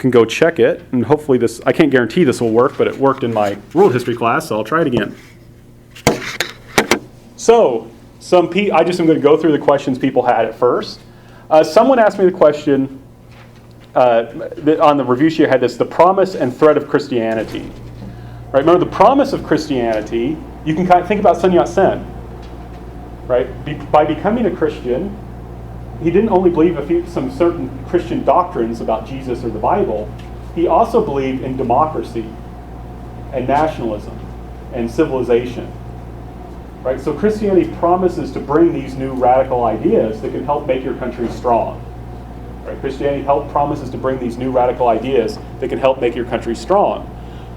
can go check it, and hopefully this, I can't guarantee this will work, but it worked in my world history class, so I'll try it again. So, I just am going to go through the questions people had at first. Someone asked me the question, on the review sheet I had this, the promise and threat of Christianity. Right? Remember, the promise of Christianity, you can kind of think about Sun Yat-sen. Right? By becoming a Christian, he didn't only believe some certain Christian doctrines about Jesus or the Bible, he also believed in democracy and nationalism and civilization. Right? So Christianity promises to bring these new radical ideas that can help make your country strong. Right? Christianity promises to bring these new radical ideas that can help make your country strong.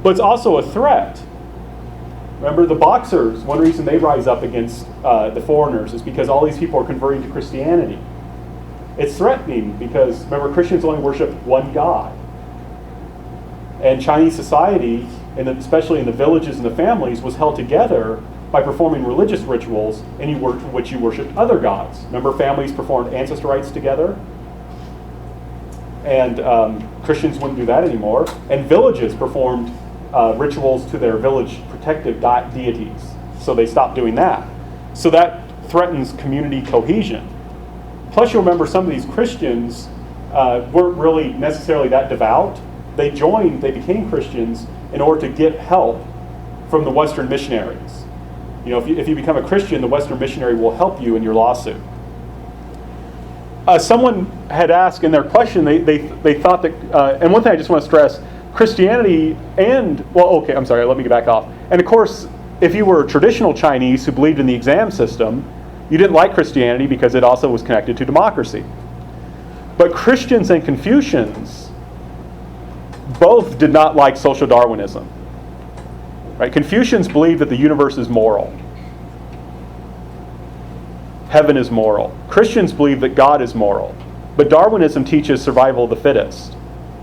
But it's also a threat. Remember, the Boxers, one reason they rise up against the foreigners is because all these people are converting to Christianity. It's threatening because, remember, Christians only worship one God. And Chinese society, especially in the villages and the families, was held together by performing religious rituals in which you worshiped other gods. Remember, families performed ancestor rites together? And Christians wouldn't do that anymore. And villages performed rituals to their village protective deities. So they stopped doing that. So that threatens community cohesion. Plus, you'll remember some of these Christians weren't really necessarily that devout. They became Christians in order to get help from the Western missionaries. You know, if you become a Christian, the Western missionary will help you in your lawsuit. Someone had asked in their question, they thought that, and one thing I just want to stress, Christianity let me get back off. And of course, if you were traditional Chinese who believed in the exam system, you didn't like Christianity because it also was connected to democracy. But Christians and Confucians both did not like social Darwinism. Right? Confucians believed that the universe is moral. Heaven is moral. Christians believe that God is moral. But Darwinism teaches survival of the fittest.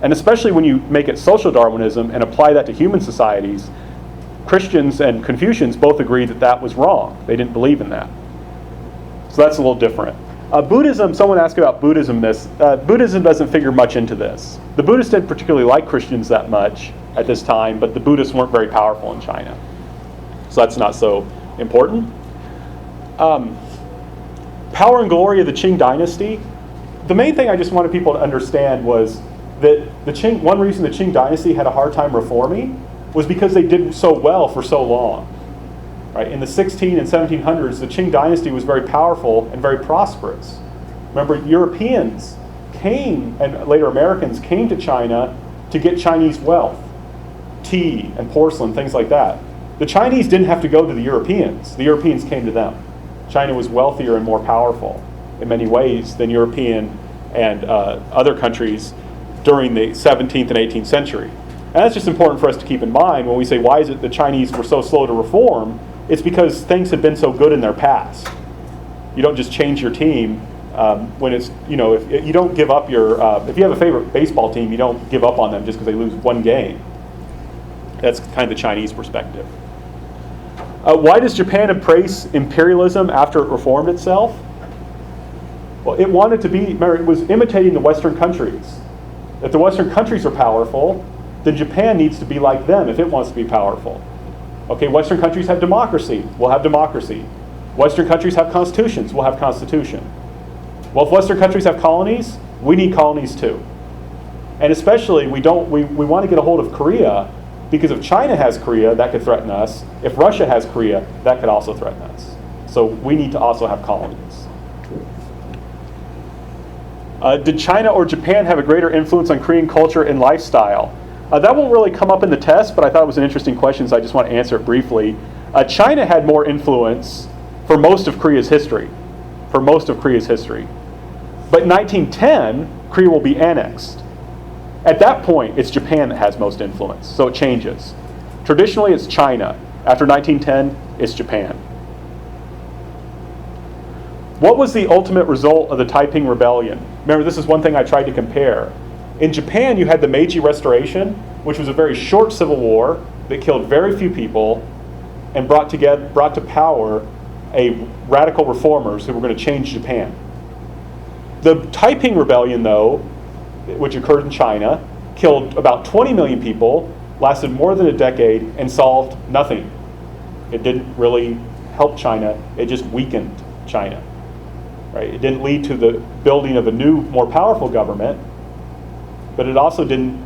And especially when you make it social Darwinism and apply that to human societies, Christians and Confucians both agreed that that was wrong. They didn't believe in that. So that's a little different. Buddhism, someone asked about Buddhism this. Buddhism doesn't figure much into this. The Buddhists didn't particularly like Christians that much at this time, but the Buddhists weren't very powerful in China. So that's not so important. Power and glory of the Ching Dynasty. The main thing I just wanted people to understand was that one reason the Ching Dynasty had a hard time reforming was because they did so well for so long. Right? In the 16 and 1700s, the Qing Dynasty was very powerful and very prosperous. Remember, Europeans came, and later Americans came to China to get Chinese wealth, tea and porcelain, things like that. The Chinese didn't have to go to the Europeans. The Europeans came to them. China was wealthier and more powerful in many ways than European and other countries during the 17th and 18th century. And that's just important for us to keep in mind when we say, why is it the Chinese were so slow to reform? It's because things have been so good in their past. You don't just change your team when it's, if you don't give up your, if you have a favorite baseball team, you don't give up on them just because they lose one game. That's kind of the Chinese perspective. Why does Japan embrace imperialism after it reformed itself? Well, it wanted to be, remember, it was imitating the Western countries. If the Western countries are powerful, then Japan needs to be like them if it wants to be powerful. Okay, Western countries have democracy, we'll have democracy. Western countries have constitutions, we'll have constitution. Well, if Western countries have colonies, we need colonies too. And especially, we want to get a hold of Korea, because if China has Korea, that could threaten us. If Russia has Korea, that could also threaten us. So we need to also have colonies. Did China or Japan have a greater influence on Korean culture and lifestyle? That won't really come up in the test, but I thought it was an interesting question, so I just want to answer it briefly. China had more influence for most of Korea's history. But in 1910, Korea will be annexed. At that point, it's Japan that has most influence, so it changes. Traditionally, it's China. After 1910, it's Japan. What was the ultimate result of the Taiping Rebellion? Remember, this is one thing I tried to compare. In Japan, you had the Meiji Restoration, which was a very short civil war that killed very few people and brought to power a radical reformers who were going to change Japan. The Taiping Rebellion, though, which occurred in China, killed about 20 million people, lasted more than a decade, and solved nothing. It didn't really help China. It just weakened China. Right? It didn't lead to the building of a new, more powerful government, but it also didn't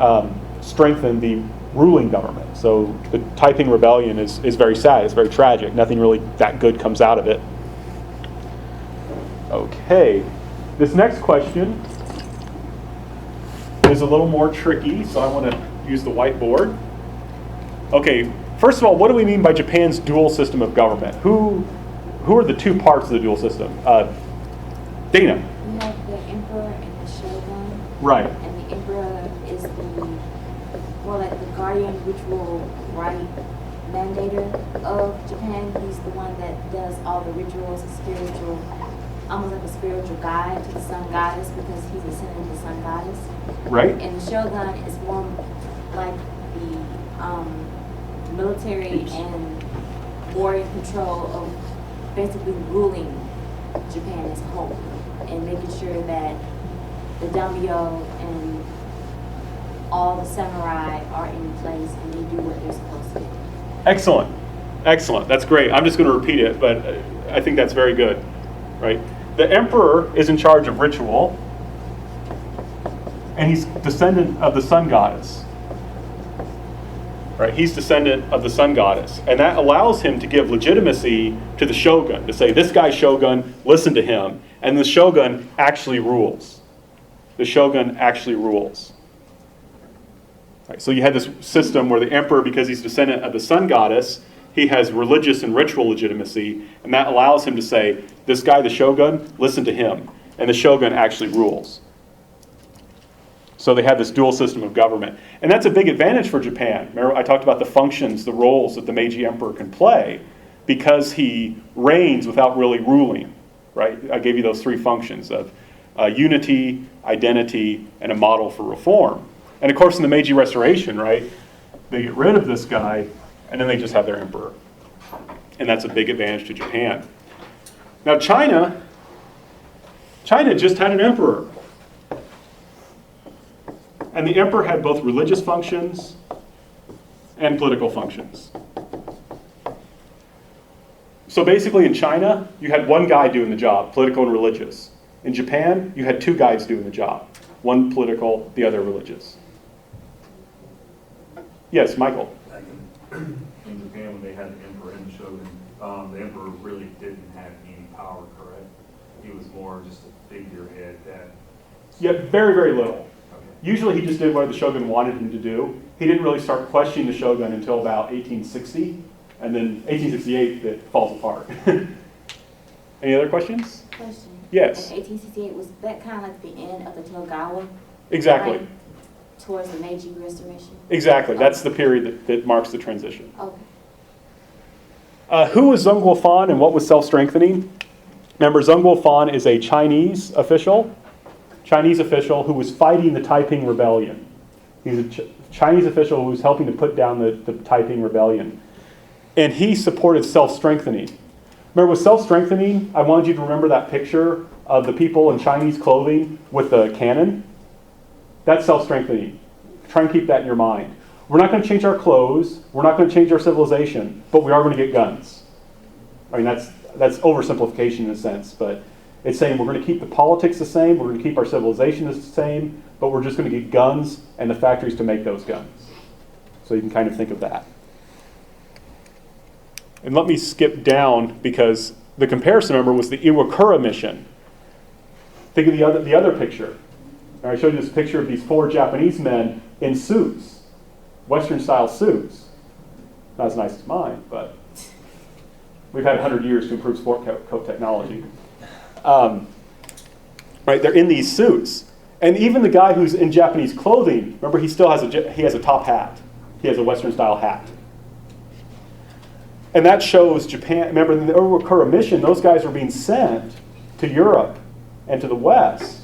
strengthen the ruling government. So the Taiping Rebellion is very sad. It's very tragic. Nothing really that good comes out of it. Okay. This next question is a little more tricky, so I want to use the whiteboard. Okay, first of all, what do we mean by Japan's dual system of government? Who are the two parts of the dual system? Dana. We have the emperor and the shogun. Right. And the emperor is the more like the guardian ritual rite mandator of Japan. He's the one that does all the rituals, spiritual, almost like a spiritual guide to the sun goddess because he's descendant of the sun goddess. Right. And the shogun is more like the military and warrior control of basically ruling Japan as a whole and making sure that the daimyo and all the samurai are in place and they do what they're supposed to do. Excellent. Excellent. That's great. I'm just going to repeat it, but I think that's very good. Right? The emperor is in charge of ritual, and he's descendant of the sun goddess. Right? He's descendant of the sun goddess, and that allows him to give legitimacy to the shogun, to say, this guy's shogun, listen to him. And the shogun actually rules. The shogun actually rules. Right, so you had this system where the emperor, because he's descendant of the sun goddess, he has religious and ritual legitimacy, and that allows him to say, this guy, the shogun, listen to him. And the shogun actually rules. So they have this dual system of government. And that's a big advantage for Japan. Remember, I talked about the functions, the roles that the Meiji emperor can play because he reigns without really ruling. Right? I gave you those three functions of unity, identity, and a model for reform. And of course, in the Meiji Restoration, right, they get rid of this guy, and then they just have their emperor. And that's a big advantage to Japan. Now, China just had an emperor. And the emperor had both religious functions and political functions. So basically in China, you had one guy doing the job, political and religious. In Japan, you had two guys doing the job, one political, the other religious. Yes, Michael. In Japan, when they had the emperor and the shogun, the emperor really didn't have any power, correct? He was more just a figurehead that... Yeah, very, very little. Okay. Usually he just did what the shogun wanted him to do. He didn't really start questioning the shogun until about 1860, and then 1868 it falls apart. Any other questions? Question. Yes. In 1868, was that kind of like the end of the Tokugawa? Exactly. Right? Towards the Meiji Restoration? Exactly. That's the period that marks the transition. Okay. Who was Zheng Guofan and what was self-strengthening? Remember, Zheng Guofan is a Chinese official who was fighting the Taiping Rebellion. He's a Chinese official who was helping to put down the Taiping Rebellion. And he supported self-strengthening. Remember, with self-strengthening, I wanted you to remember that picture of the people in Chinese clothing with the cannon. That's self-strengthening. Try and keep that in your mind. We're not going to change our clothes. We're not going to change our civilization, but we are going to get guns. I mean, that's oversimplification in a sense, but it's saying we're going to keep the politics the same, we're going to keep our civilization the same, but we're just going to get guns and the factories to make those guns. So you can kind of think of that. And let me skip down because the comparison, remember, was the Iwakura mission. Think of the other picture. And I showed you this picture of these four Japanese men in suits, Western-style suits. Not as nice as mine, but we've had 100 years to improve sport coat technology. Right, they're in these suits. And even the guy who's in Japanese clothing, remember, he still has a top hat. He has a Western-style hat. And that shows Japan, remember, in the Iwakura mission, those guys were being sent to Europe and to the West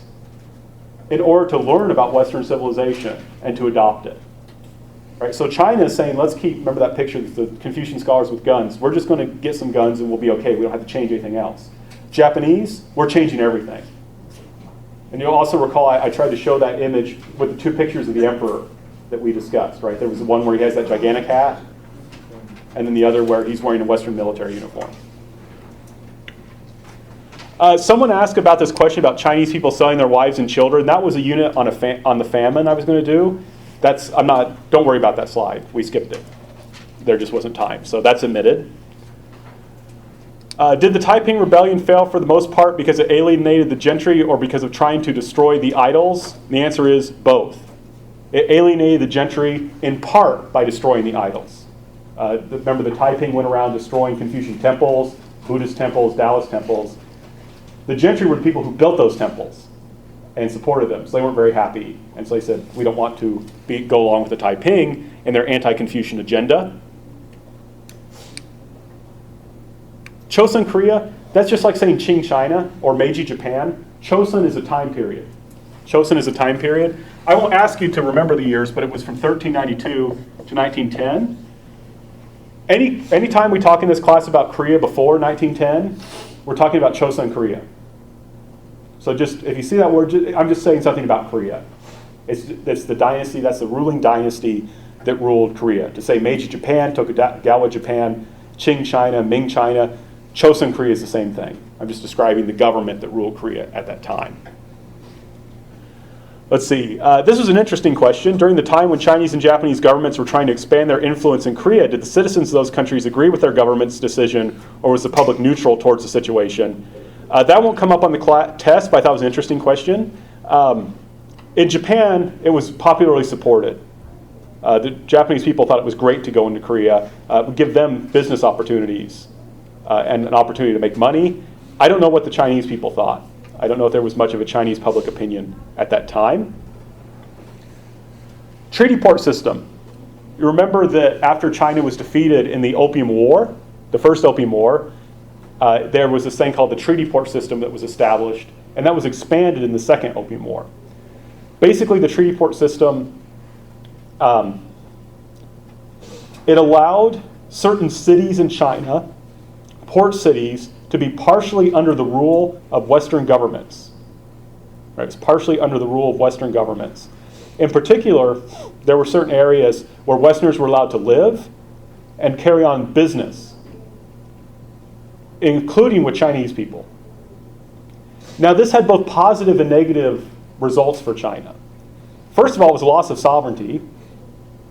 in order to learn about Western civilization and to adopt it. Right? So China is saying, let's keep, remember that picture of the Confucian scholars with guns. We're just going to get some guns and we'll be okay. We don't have to change anything else. Japanese, we're changing everything. And you'll also recall I tried to show that image with the two pictures of the emperor. that we discussed, right? There was the one where he has that gigantic hat, and then the other where he's wearing a Western military uniform. Someone asked about this question about Chinese people selling their wives and children. That was a unit on the famine I was going to do. Don't worry about that slide. We skipped it. There just wasn't time. So that's omitted. Did the Taiping Rebellion fail for the most part because it alienated the gentry or because of trying to destroy the idols? And the answer is both. It alienated the gentry in part by destroying the idols. Remember, the Taiping went around destroying Confucian temples, Buddhist temples, Taoist temples. The gentry were the people who built those temples and supported them, so they weren't very happy. And so they said, we don't want to go along with the Taiping and their anti-Confucian agenda. Chosun Korea, that's just like saying Qing China or Meiji Japan. Chosun is a time period. Chosun is a time period. I won't ask you to remember the years, but it was from 1392 to 1910. Any time we talk in this class about Korea before 1910, we're talking about Chosun Korea. So just, if you see that word, I'm just saying something about Korea. It's the dynasty, that's the ruling dynasty that ruled Korea. To say Meiji Japan, Tokugawa Japan, Qing China, Ming China, Chosun Korea is the same thing. I'm just describing the government that ruled Korea at that time. Let's see. This was an interesting question. During the time when Chinese and Japanese governments were trying to expand their influence in Korea, did the citizens of those countries agree with their government's decision, or was the public neutral towards the situation? That won't come up on the test, but I thought it was an interesting question. In Japan, it was popularly supported. The Japanese people thought it was great to go into Korea. It would give them business opportunities and an opportunity to make money. I don't know what the Chinese people thought. I don't know if there was much of a Chinese public opinion at that time. Treaty port system. You remember that after China was defeated in the Opium War, the first Opium War, there was this thing called the treaty port system that was established, and that was expanded in the second Opium War. Basically, the treaty port system, it allowed certain cities in China, port cities, to be partially under the rule of Western governments. Right? It's partially under the rule of Western governments. In particular, there were certain areas where Westerners were allowed to live and carry on business, including with Chinese people. Now, this had both positive and negative results for China. First of all, it was a loss of sovereignty,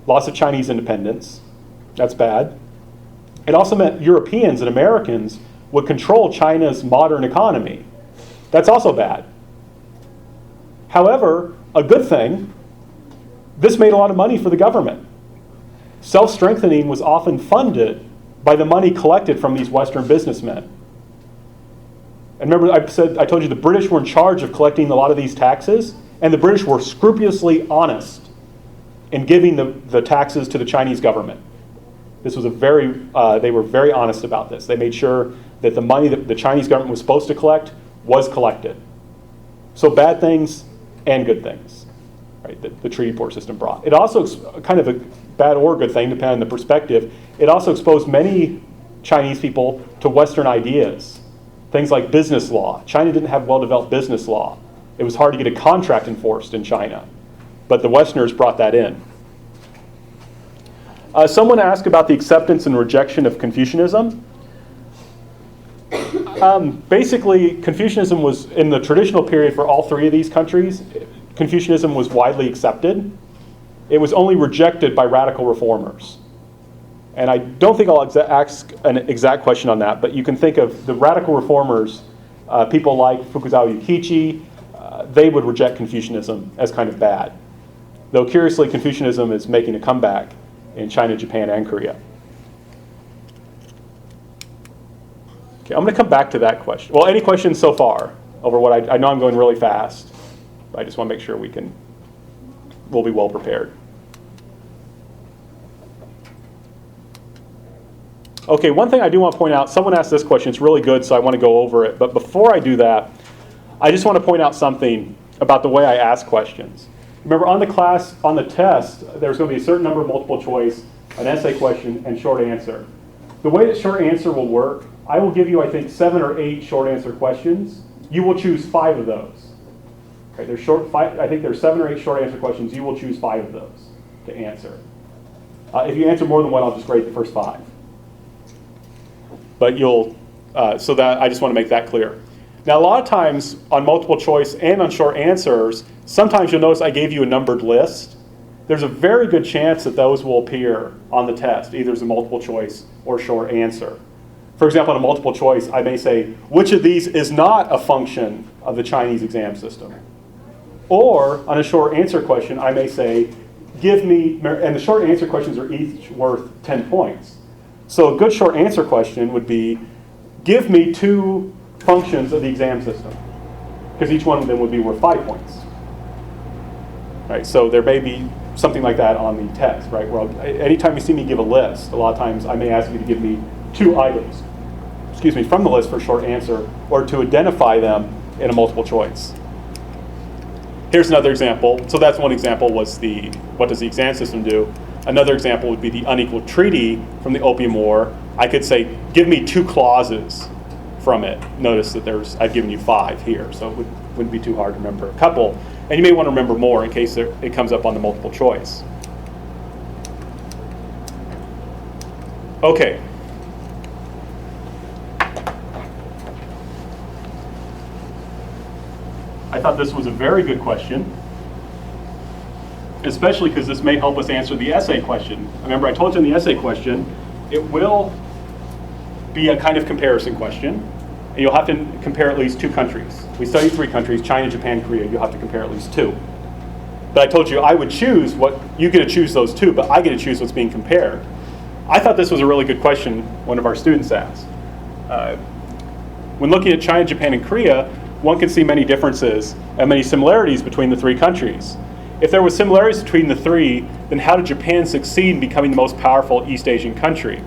loss of Chinese independence. That's bad. It also meant Europeans and Americans would control China's modern economy. That's also bad. However, a good thing, this made a lot of money for the government. Self-strengthening was often funded by the money collected from these Western businessmen. And remember, I told you the British were in charge of collecting a lot of these taxes, and the British were scrupulously honest in giving the taxes to the Chinese government. This was they were very honest about this. They made sure that the money that the Chinese government was supposed to collect was collected. So bad things and good things, right, that the treaty port system brought. It also, kind of a bad or good thing, depending on the perspective, it also exposed many Chinese people to Western ideas. Things like business law. China didn't have well-developed business law. It was hard to get a contract enforced in China. But the Westerners brought that in. Someone asked about the acceptance and rejection of Confucianism. Basically, Confucianism was, in the traditional period for all three of these countries, Confucianism was widely accepted. It was only rejected by radical reformers. And I don't think I'll ask an exact question on that, but you can think of the radical reformers, people like Fukuzawa Yukichi, they would reject Confucianism as kind of bad. Though curiously, Confucianism is making a comeback in China, Japan, and Korea. Okay, I'm going to come back to that question. Well, any questions so far over what I know I'm going really fast, but I just want to make sure we'll be well prepared. Okay, one thing I do want to point out, someone asked this question, it's really good, so I want to go over it. But before I do that, I just want to point out something about the way I ask questions. Remember, on the test, there's going to be a certain number of multiple choice, an essay question, and short answer. The way that short answer will work, I will give you, I think, 7 or 8 short answer questions. You will choose 5 of those. Okay, I think there's 7 or 8 short answer questions. You will choose 5 of those. to answer. If you answer more than one, I'll just grade the first 5. But so that I just want to make that clear. Now, a lot of times on multiple choice and on short answers, sometimes you'll notice I gave you a numbered list. There's a very good chance that those will appear on the test, either as a multiple choice or short answer. For example, on a multiple choice, I may say, which of these is not a function of the Chinese exam system? Or on a short answer question, I may say, give me, and the short answer questions are each worth 10 points. So a good short answer question would be, give me 2 functions of the exam system, because each one of them would be worth 5 points. Right, so there may be something like that on the test, right? Where anytime you see me give a list, a lot of times I may ask you to give me 2 items, from the list for a short answer, or to identify them in a multiple choice. Here's another example. So that's one example, was what does the exam system do? Another example would be the unequal treaty from the Opium War. I could say, give me 2 clauses from it. Notice that I've given you 5 here, so it wouldn't be too hard to remember a couple. And you may want to remember more in case it comes up on the multiple choice. Okay. I thought this was a very good question, especially because this may help us answer the essay question. Remember, I told you in the essay question, it will be a kind of comparison question, and you'll have to compare at least 2 countries. We studied 3 countries, China, Japan, Korea. You'll have to compare at least 2. But I told you I would choose you get to choose those 2, but I get to choose what's being compared. I thought this was a really good question one of our students asked. When looking at China, Japan, and Korea, one can see many differences and many similarities between the 3 countries. If there were similarities between the 3, then how did Japan succeed in becoming the most powerful East Asian country?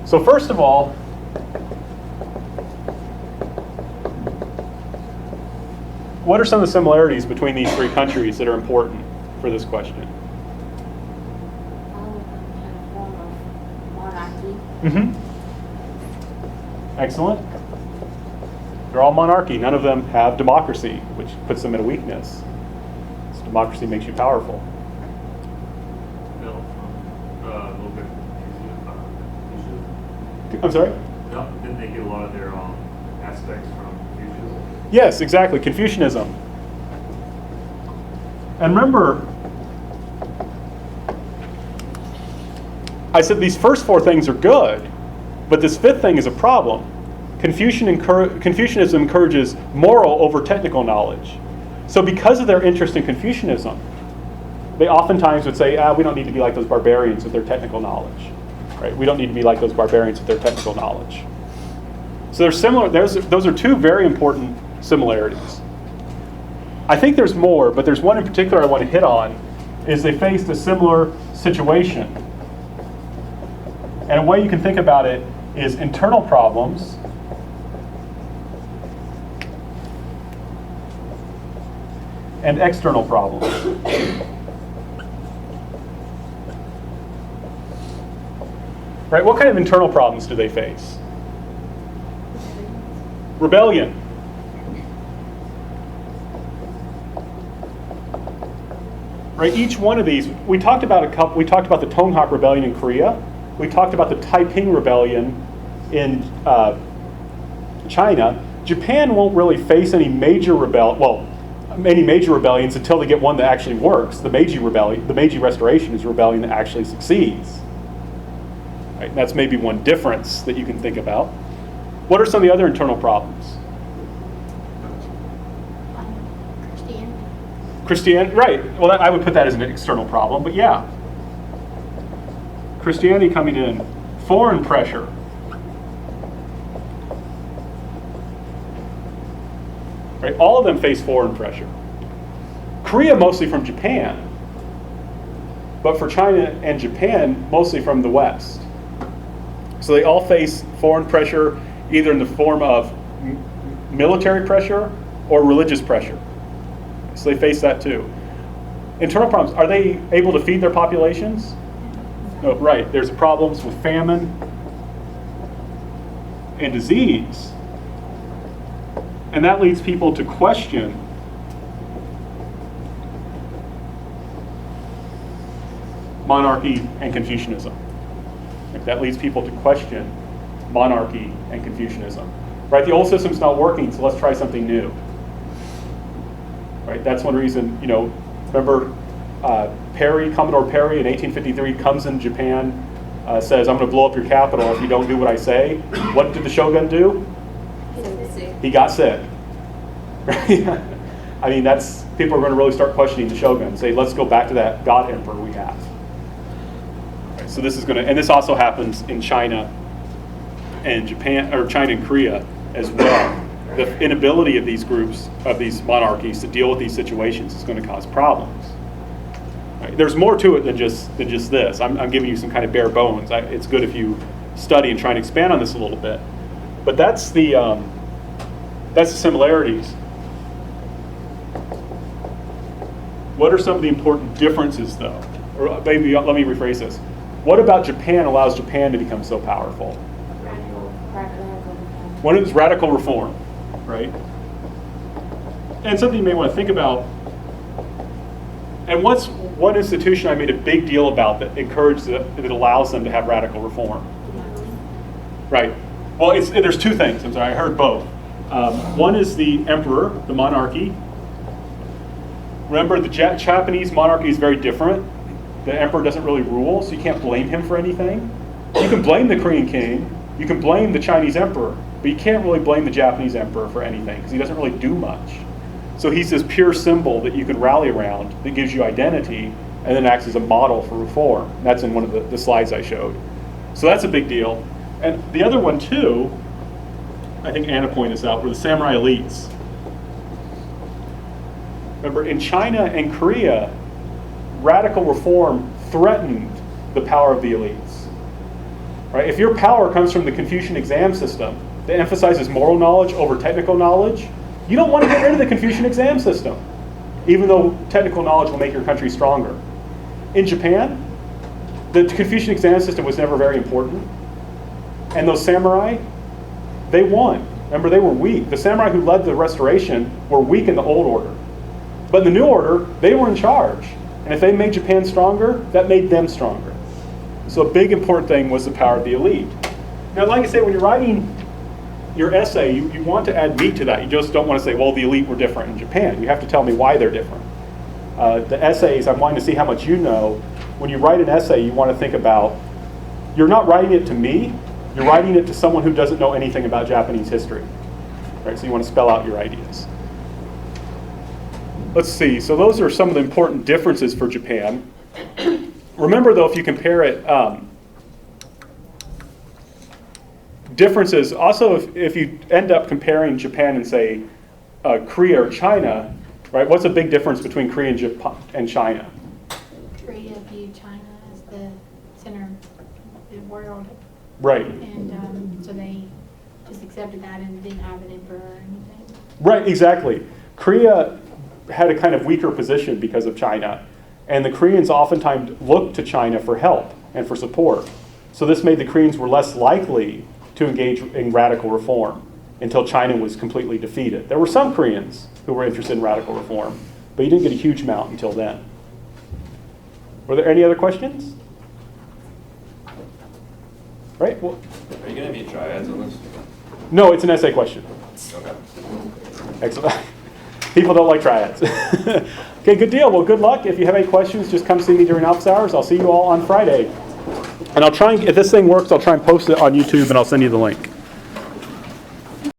So first of all, what are some of the similarities between these 3 countries that are important for this question? All of them had a form of monarchy. Mm-hmm. Excellent. They're all monarchy. None of them have democracy, which puts them at a weakness. So democracy makes you powerful. Bill, a little bit Confucianism. I'm sorry? No, didn't they get a lot of their aspects from Confucianism? Yes, exactly. Confucianism. And remember, I said these first 4 things are good, but this 5th thing is a problem. Confucianism encourages moral over technical knowledge. So because of their interest in Confucianism, they oftentimes would say, we don't need to be like those barbarians with their technical knowledge. Right? We don't need to be like those barbarians with their technical knowledge. So they're similar. Those are 2 very important similarities. I think there's more, but there's one in particular I want to hit on, is they faced a similar situation. And a way you can think about it is internal problems and external problems. Right? What kind of internal problems do they face? Rebellion. Right? Each one of these, we talked about the Tonghak Rebellion in Korea. We talked about the Taiping Rebellion in China. Japan won't really face any major rebellions until they get one that actually works. The Meiji Restoration is a rebellion that actually succeeds. Right? And that's maybe one difference that you can think about. What are some of the other internal problems? Christianity, right. Well, I would put that as an external problem, but yeah. Christianity coming in. Foreign pressure. Right? All of them face foreign pressure. Korea mostly from Japan, but for China and Japan, mostly from the West. So they all face foreign pressure, either in the form of military pressure or religious pressure. So they face that too. Internal problems, are they able to feed their populations? No, right. There's problems with famine and disease. And that leads people to question monarchy and Confucianism. Like, that leads people to question monarchy and Confucianism. Right? The old system's not working, so let's try something new. Right? That's one reason, remember Commodore Perry in 1853 comes in Japan, says, I'm going to blow up your capital if you don't do what I say. What did the shogun do? He got sick. Right? I mean, people are going to really start questioning the shogun, say, let's go back to that God emperor we have. Right, so this is going to, and this also happens in China and Japan, or China and Korea as well. The inability of these groups, of these monarchies, to deal with these situations is going to cause problems. Right? There's more to it than just this. I'm giving you some kind of bare bones. It's good if you study and try and expand on this a little bit. But that's the similarities. What are some of the important differences, though? Or maybe let me rephrase this. What about Japan allows Japan to become so powerful? One is radical reform, right? And something you may want to think about. And what's one institution I made a big deal about that allows them to have radical reform? Right. Well, there's two things. I'm sorry, I heard both. One is the emperor, the monarchy. Remember, the Japanese monarchy is very different. The emperor doesn't really rule, so you can't blame him for anything. You can blame the Korean king, you can blame the Chinese emperor, but you can't really blame the Japanese emperor for anything because he doesn't really do much. So he's this pure symbol that you can rally around that gives you identity and then acts as a model for reform. And that's in one of the slides I showed. So that's a big deal. And the other one too, I think Anna pointed this out, were the samurai elites. Remember, in China and Korea, radical reform threatened the power of the elites. Right? If your power comes from the Confucian exam system that emphasizes moral knowledge over technical knowledge, you don't want to get rid of the Confucian exam system, even though technical knowledge will make your country stronger. In Japan, the Confucian exam system was never very important. And those samurai, they won. Remember, they were weak. The samurai who led the restoration were weak in the old order. But in the new order, they were in charge. And if they made Japan stronger, that made them stronger. So a big important thing was the power of the elite. Now, like I say, when you're writing your essay, you want to add meat to that. You just don't want to say, well, the elite were different in Japan. You have to tell me why they're different. The essays, I'm wanting to see how much you know. When you write an essay, you want to think about, you're not writing it to me, you're writing it to someone who doesn't know anything about Japanese history. Right? So you want to spell out your ideas. Let's see, so those are some of the important differences for Japan. Remember though, if you compare it, differences, also if you end up comparing Japan and say Korea or China, right, what's a big difference between Korea and Japan and China? Korea viewed China as the center of the world. Right. And so they just accepted that and didn't have an emperor or anything. Right, exactly. Korea had a kind of weaker position because of China. And the Koreans oftentimes looked to China for help and for support. So this made the Koreans were less likely to engage in radical reform until China was completely defeated. There were some Koreans who were interested in radical reform, but you didn't get a huge amount until then. Were there any other questions? Right? Well, are you going to be triads on this? No, it's an essay question. Okay. Excellent. People don't like triads. Okay, good deal. Well, good luck. If you have any questions, just come see me during office hours. I'll see you all on Friday. And I'll try and, if this thing works, I'll try and post it on YouTube and I'll send you the link.